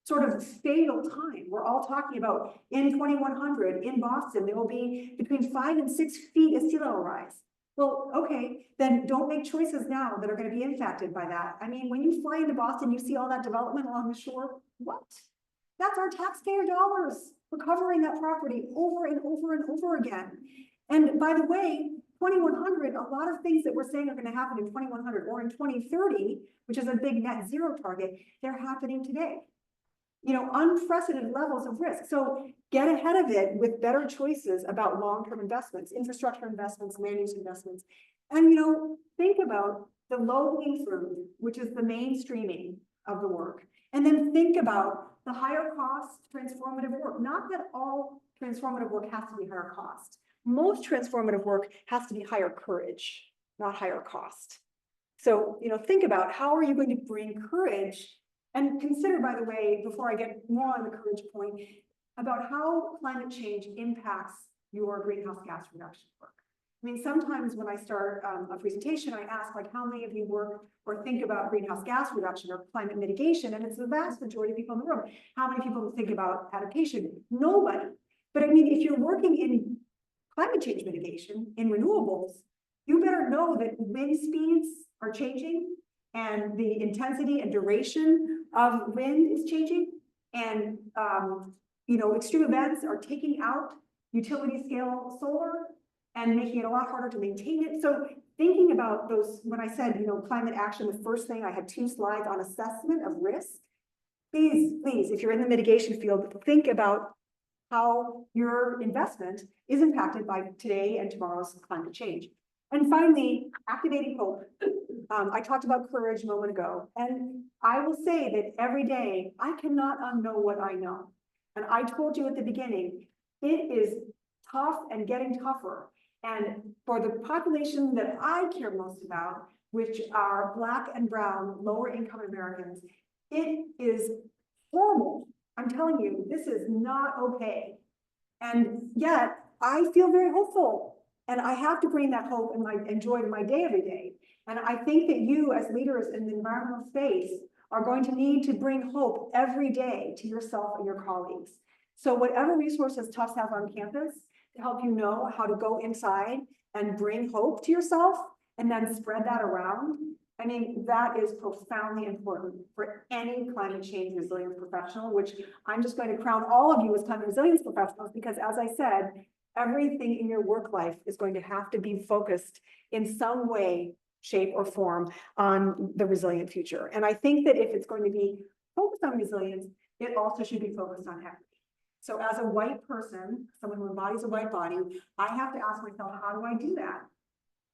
sort of fatal time. We're all talking about in 2100 in Boston, there will be between 5 and 6 feet of sea level rise. Well, okay, then don't make choices now that are going to be impacted by that. I mean, when you fly into Boston, you see all that development along the shore. What? That's our taxpayer dollars recovering that property over and over and over again. And by the way, 2100, a lot of things that we're saying are going to happen in 2100 or in 2030, which is a big net zero target, they're happening today. You know, unprecedented levels of risk. So get ahead of it with better choices about long-term investments, infrastructure investments, land use investments. And, you know, think about the low-hanging fruit, which is the mainstreaming of the work. And then think about the higher cost transformative work. Not that all transformative work has to be higher cost. Most transformative work has to be higher courage, not higher cost. So, you know, think about how are you going to bring courage. And consider, by the way, before I get more on the courage point, about how climate change impacts your greenhouse gas reduction work. I mean, sometimes when I start a presentation, I ask, like, how many of you work or think about greenhouse gas reduction or climate mitigation? And it's the vast majority of people in the room. How many people think about adaptation? Nobody. But I mean, if you're working in climate change mitigation, in renewables, you better know that wind speeds are changing, and the intensity and duration of wind is changing, and you know, extreme events are taking out utility scale solar and making it a lot harder to maintain it. So thinking about those, when I said, you know, climate action, the first thing I had 2 slides on assessment of risk. Please, if you're in the mitigation field, think about how your investment is impacted by today and tomorrow's climate change. And finally, activating hope. I talked about courage a moment ago, and I will say that every day I cannot unknow what I know. And I told you at the beginning, it is tough and getting tougher. And for the population that I care most about, which are Black and brown, lower income Americans, it is horrible. I'm telling you, this is not okay. And yet I feel very hopeful. And I have to bring that hope and joy to my day every day. And I think that you as leaders in the environmental space are going to need to bring hope every day to yourself and your colleagues. So whatever resources Tufts has on campus to help you know how to go inside and bring hope to yourself and then spread that around, I mean, that is profoundly important for any climate change resilience professional, which I'm just going to crown all of you as climate resilience professionals, because as I said, everything in your work life is going to have to be focused in some way, shape, or form on the resilient future. And I think that if it's going to be focused on resilience, it also should be focused on equity. So as a white person, someone who embodies a white body, I have to ask myself, how do I do that?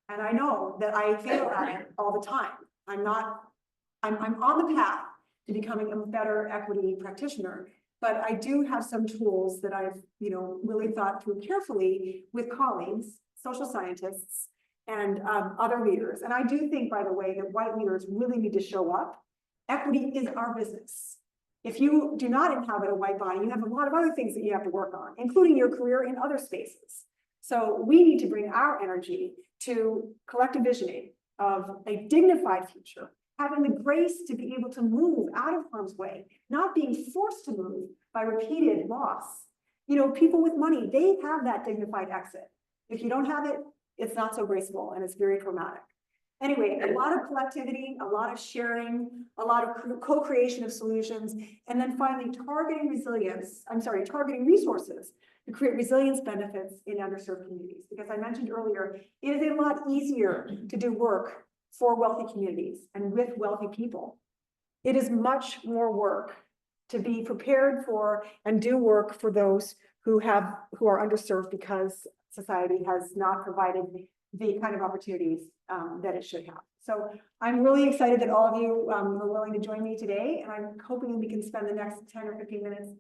And I know that I fail at it all the time. I'm on the path to becoming a better equity practitioner, but I do have some tools that I've, you know, really thought through carefully with colleagues, social scientists, and other leaders. And I do think, by the way, that white leaders really need to show up. Equity is our business. If you do not inhabit a white body, you have a lot of other things that you have to work on, including your career in other spaces. So we need to bring our energy to collective visioning of a dignified future, having the grace to be able to move out of harm's way, not being forced to move by repeated loss. You know, people with money, they have that dignified exit. If you don't have it, it's not so graceful and it's very traumatic. Anyway, a lot of collectivity, a lot of sharing, a lot of co-creation of solutions, and then finally targeting resources to create resilience benefits in underserved communities. Because I mentioned earlier, it is a lot easier to do work for wealthy communities and with wealthy people. It is much more work to be prepared for and do work for those who are underserved because society has not provided the kind of opportunities that it should have. So I'm really excited that all of you are willing to join me today, and I'm hoping we can spend the next 10 or 15 minutes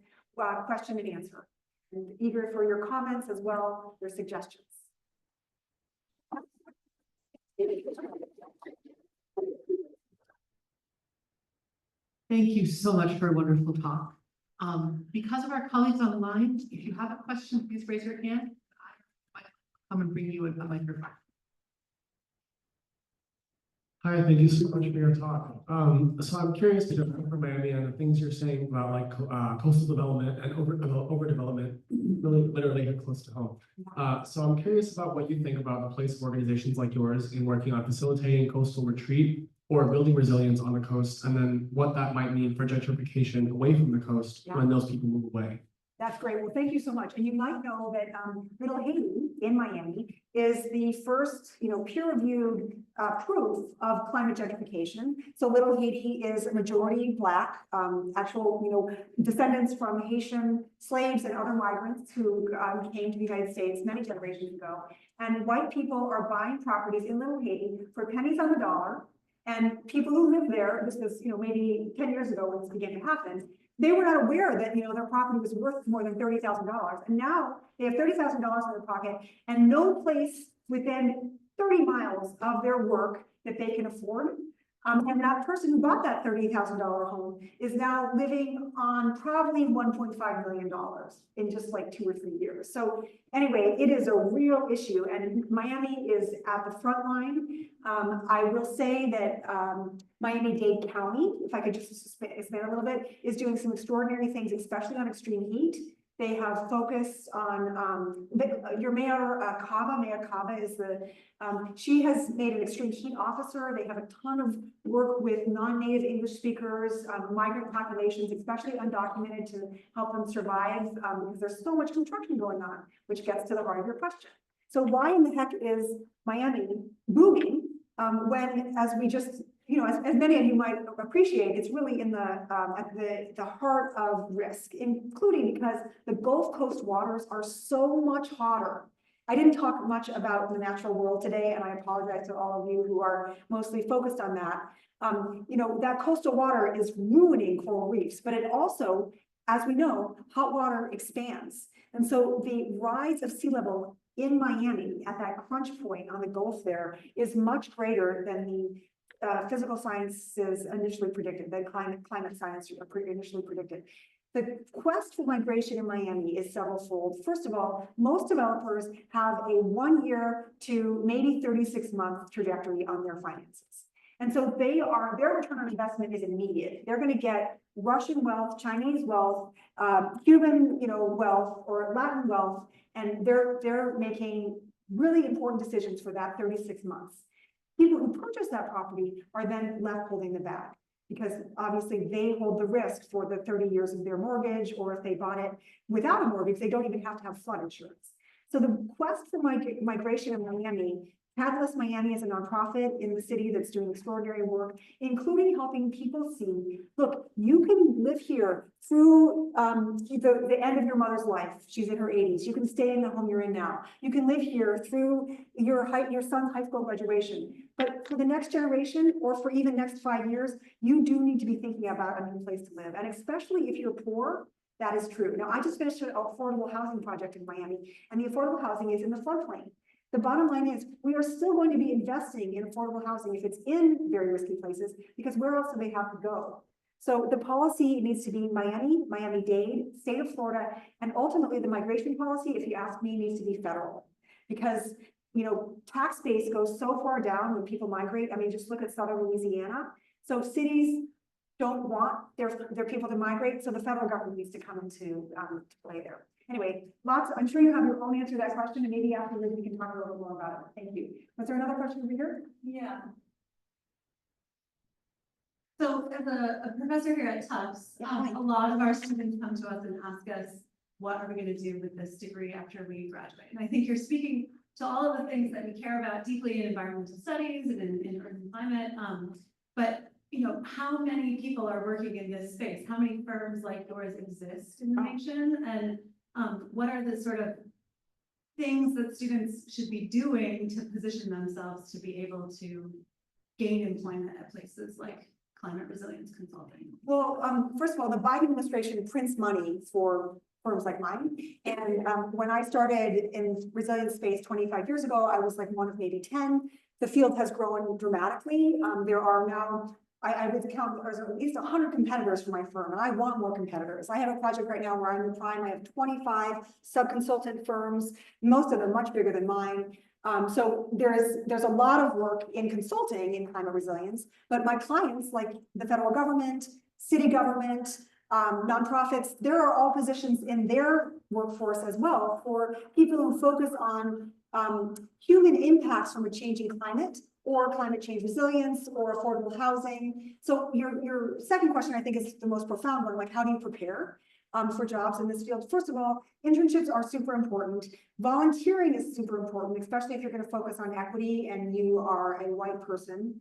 question and answer. And eager for your comments as well, your suggestions. Thank you so much for a wonderful talk. Because of our colleagues online, if you have a question, please raise your hand. I might come and bring you a microphone. Hi, thank you so much for your talk. So I'm curious because I'm from Miami and the things you're saying about like coastal development and overdevelopment really literally hit close to home. So I'm curious about what you think about the place of organizations like yours in working on facilitating coastal retreat or building resilience on the coast, and then what that might mean for gentrification away from the coast when those people move away. That's great. Well, thank you so much. And you might know that Little Haiti in Miami is the first, peer-reviewed proof of climate gentrification. So Little Haiti is a majority Black, actual, descendants from Haitian slaves and other migrants who came to the United States many generations ago. And white people are buying properties in Little Haiti for pennies on the dollar. And people who live there, this was, maybe 10 years ago when this began to happen, they were not aware that, their property was worth more than $30,000. And now they have $30,000 in their pocket and no place within 30 miles of their work that they can afford. And that person who bought that $30,000 home is now living on probably $1.5 million in just like 2 or 3 years. So anyway, it is a real issue, and Miami is at the front line. I will say that Miami-Dade County, if I could just expand a little bit, is doing some extraordinary things, especially on extreme heat. They have focused on your Mayor Cava is she has made an extreme heat officer. They have a ton of work with non-native English speakers, migrant populations, especially undocumented, to help them survive because there's so much construction going on, which gets to the heart of your question. So why in the heck is Miami booming when, as we just, as many of you might appreciate, it's really in at the heart of risk, including because the Gulf Coast waters are so much hotter. I didn't talk much about the natural world today, and I apologize to all of you who are mostly focused on that. That coastal water is ruining coral reefs, but it also, as we know, hot water expands. And so the rise of sea level in Miami at that crunch point on the Gulf there is much greater than the physical sciences initially predicted, that climate science initially predicted. The quest for migration in Miami is several-fold. First of all, most developers have a 1-year to maybe 36-month trajectory on their finances. And so their return on investment is immediate. They're going to get Russian wealth, Chinese wealth, Cuban, wealth, or Latin wealth, and they're making really important decisions for that 36 months. People who purchase that property are then left holding the bag, because obviously they hold the risk for the 30 years of their mortgage, or if they bought it without a mortgage, they don't even have to have flood insurance. So the quest for migration in Miami, Catalyst Miami is a nonprofit in the city that's doing extraordinary work, including helping people see, look, you can live here through the end of your mother's life. She's in her 80s. You can stay in the home you're in now. You can live here through your son's high school graduation. But for the next generation, or for even next 5 years, you do need to be thinking about a new place to live. And especially if you're poor, that is true. Now, I just finished an affordable housing project in Miami, and the affordable housing is in the floodplain. The bottom line is we are still going to be investing in affordable housing if it's in very risky places, because where else do they have to go? So the policy needs to be Miami, Miami-Dade, state of Florida, and ultimately the migration policy, if you ask me, needs to be federal. because, you know, tax base goes so far down when people migrate. I mean, just look at southern Louisiana. So cities don't want their people to migrate, so the federal government needs to come into to play there. Anyway, I'm sure you have your own answer to that question, and maybe afterwards we can talk a little more about it. Thank you. Was there another question over here? Yeah. So as a professor here at Tufts, Yeah. a lot of our students come to us and ask us, what are we going to do with this degree after we graduate? And I think you're speaking to all of the things that we care about deeply in environmental studies and in earth and climate. But you know, how many people are working in this space? How many firms like yours exist in the nation? And what are the sort of things that students should be doing to position themselves to be able to gain employment at places like climate resilience consulting? Well, first of all, the Biden administration prints money for firms like mine. And when I started in resilience space 25 years ago, I was like one of maybe 10. The field has grown dramatically. There are now, I would count, there's at least 100 competitors for my firm, and I want more competitors. I have a project right now where I'm the prime. I have 25 sub-consultant firms, most of them much bigger than mine. So there's a lot of work in consulting in climate resilience, but my clients, like the federal government, city government, nonprofits, there are all positions in their workforce as well for people who focus on human impacts from a changing climate or climate change resilience or affordable housing. So your second question, I think, is the most profound one, like how do you prepare for jobs in this field? First of all, internships are super important. Volunteering is super important, especially if you're going to focus on equity and you are a white person,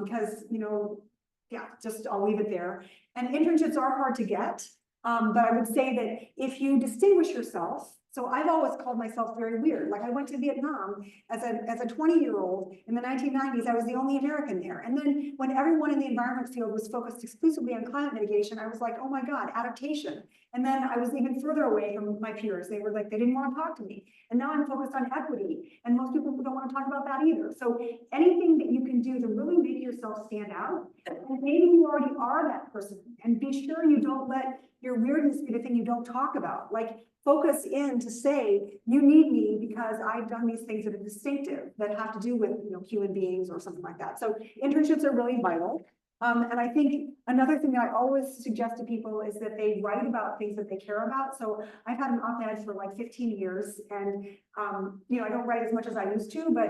because, you know, yeah, just I'll leave it there. And internships are hard to get, but I would say that if you distinguish yourself, so I've always called myself very weird. Like I went to Vietnam as a 20-year-old in the 1990s. I was the only American there. And then when everyone in the environment field was focused exclusively on climate mitigation, I was like, oh my God, adaptation. And then I was even further away from my peers. They were like, they didn't want to talk to me. And now I'm focused on equity. And most people don't want to talk about that either. So anything that you can do to really make yourself stand out, and maybe you already are that person, and be sure you don't let your weirdness be the thing you don't talk about. Like focus in to say, you need me because I've done these things that are distinctive, that have to do with, you know, human beings or something like that. So internships are really vital. And I think another thing that I always suggest to people is that they write about things that they care about. So I've had an op-ed for like 15 years, and you know, I don't write as much as I used to, but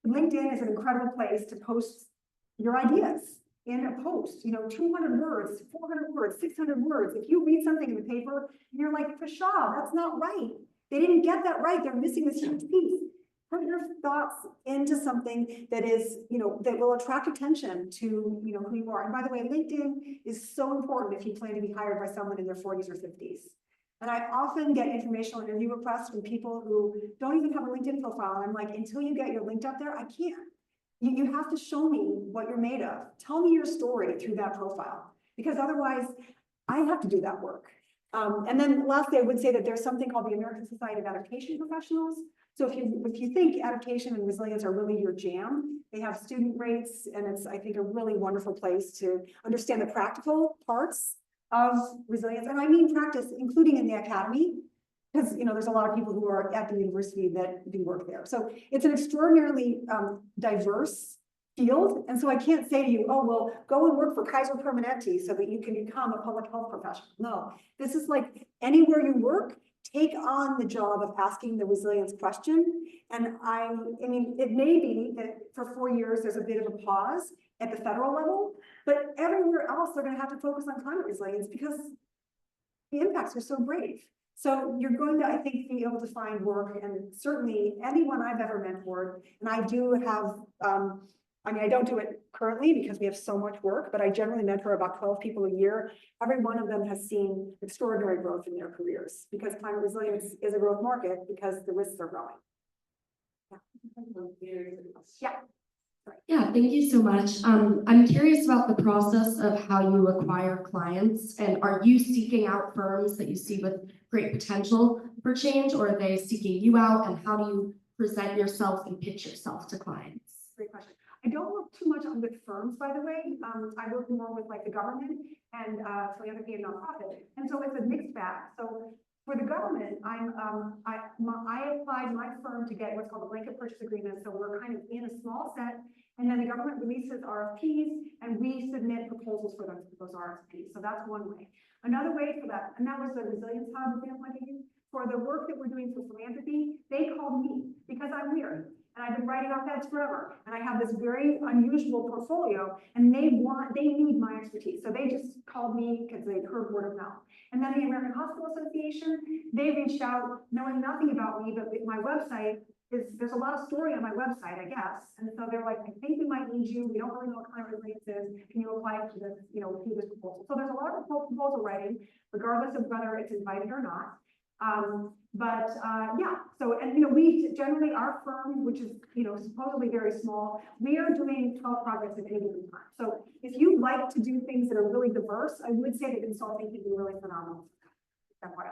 LinkedIn is an incredible place to post your ideas in a post, you know, 200 words, 400 words, 600 words. If you read something in the paper and you're like, Pshaw, that's not right. They didn't get that right. They're missing this huge piece. Put your thoughts into something that is, you know, that will attract attention to, you know, who you are. And by the way, LinkedIn is so important if you plan to be hired by someone in their 40s or 50s. And I often get informational interview requests from people who don't even have a LinkedIn profile. And I'm like, until you get your link up there, I can't. You have to show me what you're made of. Tell me your story through that profile, because otherwise I have to do that work. And then lastly, I would say that there's something called the American Society of Adaptation Professionals. So if you think adaptation and resilience are really your jam, they have student rates, and it's, I think, a really wonderful place to understand the practical parts of resilience. And I mean practice, including in the academy, because, you know, there's a lot of people who are at the university that do work there. So it's an extraordinarily diverse field. And so I can't say to you, oh, well, go and work for Kaiser Permanente so that you can become a public health professional. No, this is like anywhere you work, take on the job of asking the resilience question. And I mean, it may be that for 4 years, there's a bit of a pause at the federal level, but everywhere else, they're going to have to focus on climate resilience because the impacts are so brave. So you're going to, I think, be able to find work, and certainly anyone I've ever mentored, and I do have, I mean, I don't do it currently because we have so much work, but I generally mentor about 12 people a year. Every one of them has seen extraordinary growth in their careers because climate resilience is a growth market because the risks are growing. Yeah. Yeah, thank you so much. I'm curious about the process of how you acquire clients, and are you seeking out firms that you see with great potential for change, or are they seeking you out, and how do you present yourself and pitch yourself to clients? Great question. I don't work too much with firms, by the way. I work more with like the government and philanthropy and nonprofit. And so it's a mixed bag. So For the government, I applied my firm to get what's called a blanket purchase agreement, so we're kind of in a small set. And then the government releases RFPs and we submit proposals for those RFPs. So that's one way. Another way for that, and that was the Resilience Hub example I gave you. For the work that we're doing for philanthropy, they called me because I'm weird. And I've been writing op-eds forever. And I have this very unusual portfolio and they need my expertise. So they just called me because they've heard word of mouth. And then the American Hospital Association, they reached out knowing nothing about me, but my website there's a lot of story on my website, I guess. And so they're like, I think we might need you. We don't really know what climate resilience is. Can you apply for this, through this proposal? So there's a lot of proposal writing, regardless of whether it's invited or not. Yeah, so, and, we generally, our firm, which is, supposedly very small, we are doing 12 projects at any given time. So if you like to do things that are really diverse, I would say that consulting can be really phenomenal. FYI.